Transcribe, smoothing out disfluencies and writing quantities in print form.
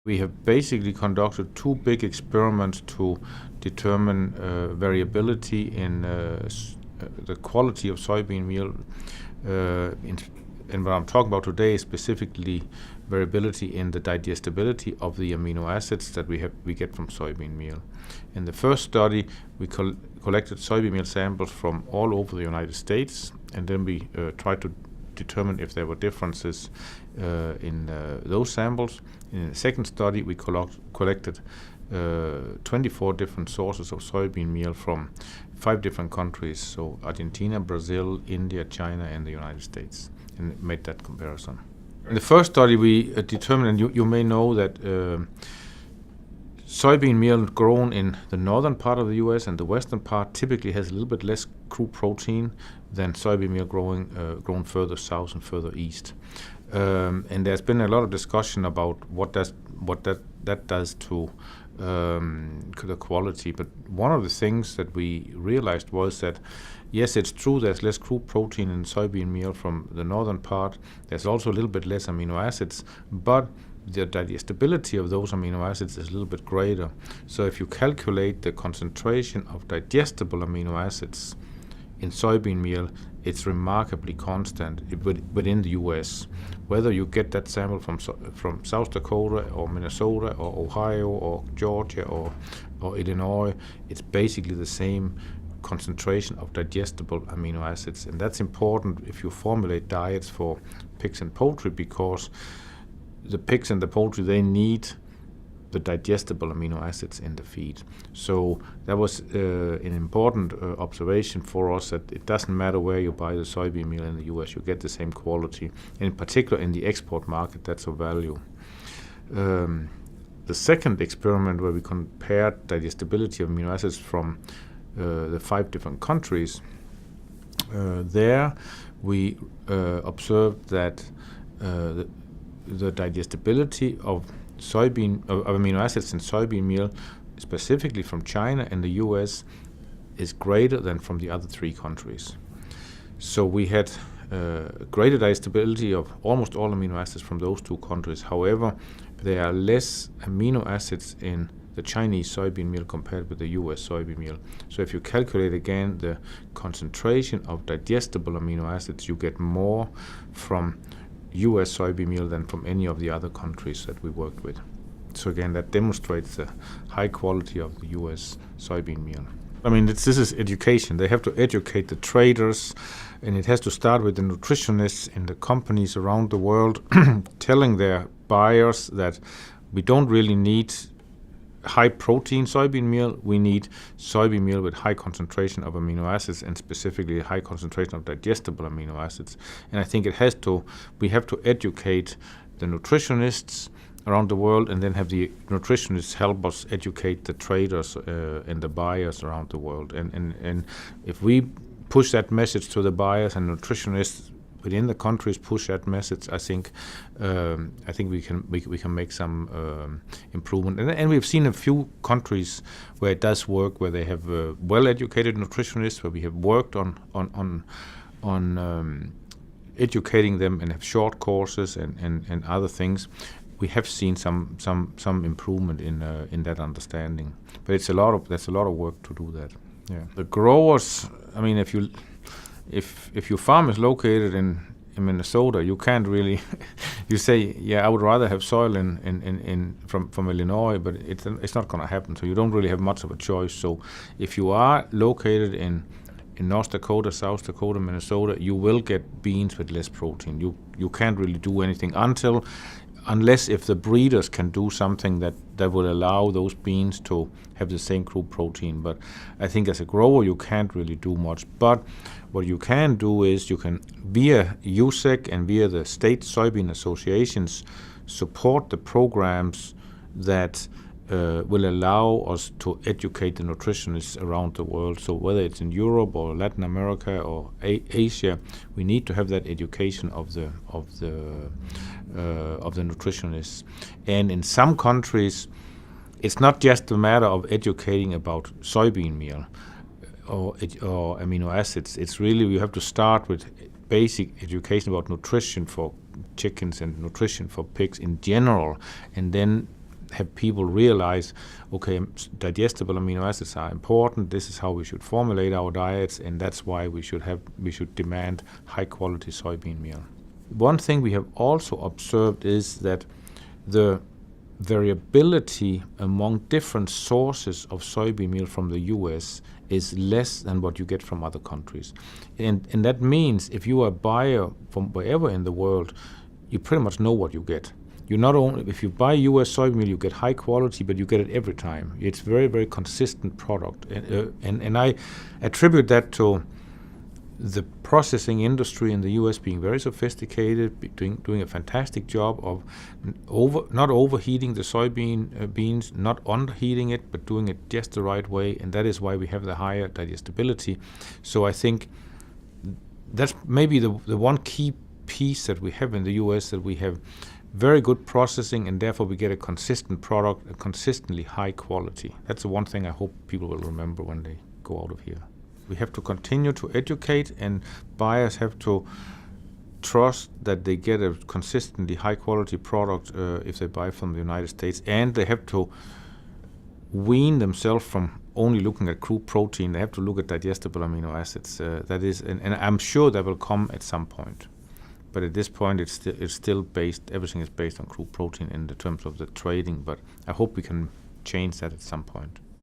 We have basically conducted two big experiments to determine variability in the quality of soybean meal. And what I'm talking about today is specifically variability in the digestibility of the amino acids that we get from soybean meal. In the first study, we collected soybean meal samples from all over the United States, and then we tried to determine if there were differences in those samples. In the second study, we collected 24 different sources of soybean meal from 5 different countries, so Argentina, Brazil, India, China, and the United States, and made that comparison. In the first study, we determined, and you may know that soybean meal grown in the northern part of the US and the western part typically has a little bit less crude protein than soybean meal grown further south and further east. And there's been a lot of discussion about what that does to the quality. But one of the things that we realized was that, yes, it's true there's less crude protein in soybean meal from the northern part. There's also a little bit less amino acids, but the digestibility of those amino acids is a little bit greater. So if you calculate the concentration of digestible amino acids in soybean meal, it's remarkably constant within the US. Whether you get that sample from South Dakota or Minnesota or Ohio or Georgia or Illinois, it's basically the same concentration of digestible amino acids. And that's important if you formulate diets for pigs and poultry, because the pigs and the poultry, they need the digestible amino acids in the feed. So that was an important observation for us, that it doesn't matter where you buy the soybean meal in the US, you get the same quality. And in particular in the export market, that's of value. The second experiment, where we compared digestibility of amino acids from the 5 different countries, there we observed that the digestibility of amino acids in soybean meal, specifically from China and the US, is greater than from the other 3 countries. So we had greater digestibility of almost all amino acids from those 2 countries. However, there are less amino acids in the Chinese soybean meal compared with the US soybean meal. So if you calculate again the concentration of digestible amino acids, you get more from US soybean meal than from any of the other countries that we worked with. So again, that demonstrates the high quality of the US soybean meal. I mean, this is education. They have to educate the traders, and it has to start with the nutritionists in the companies around the world telling their buyers that we don't really need high protein soybean meal, we need soybean meal with high concentration of amino acids, and specifically high concentration of digestible amino acids. And I think we have to educate the nutritionists around the world, and then have the nutritionists help us educate the traders and the buyers around the world. And if we push that message to the buyers, and nutritionists within the countries push that message, I think we can make some improvement. And we've seen a few countries where it does work, where they have well-educated nutritionists, where we have worked on educating them and have short courses and other things. We have seen some improvement in that understanding, but there's a lot of work to do that. Yeah, the growers. I mean, if your farm is located in Minnesota, you can't really you say, yeah, I would rather have soil from Illinois, but it's not going to happen. So you don't really have much of a choice. So if you are located in North Dakota, South Dakota, Minnesota, you will get beans with less protein. You can't really do anything unless if the breeders can do something that will allow those beans to have the same crude protein. But I think as a grower, you can't really do much. But what you can do is you can, via USEC and via the state soybean associations, support the programs that will allow us to educate the nutritionists around the world. So whether it's in Europe or Latin America or Asia, we need to have that education of the nutritionists. And in some countries, it's not just a matter of educating about soybean meal or amino acids. It's really, you have to start with basic education about nutrition for chickens and nutrition for pigs in general, and then have people realize, okay, digestible amino acids are important. This is how we should formulate our diets, and that's why we should demand high quality soybean meal. One thing we have also observed is that the variability among different sources of soybean meal from the US is less than what you get from other countries. And that means if you are a buyer from wherever in the world, you pretty much know what you get. You not only, if you buy US soybean meal, you get high quality, but you get it every time. It's very, very consistent product. And I attribute that to the processing industry in the US being very sophisticated, doing a fantastic job of not overheating the soybean beans, not underheating it, but doing it just the right way, and that is why we have the higher digestibility. So I think that's maybe the one key piece that we have in the US, that we have very good processing, and therefore we get a consistent product, a consistently high quality. That's the one thing I hope people will remember when they go out of here. We have to continue to educate, and buyers have to trust that they get a consistently high quality product if they buy from the United States, and they have to wean themselves from only looking at crude protein. They have to look at digestible amino acids. That is, and I'm sure that will come at some point. But at this point, it's still based. Everything is based on crude protein in the terms of the trading. But I hope we can change that at some point.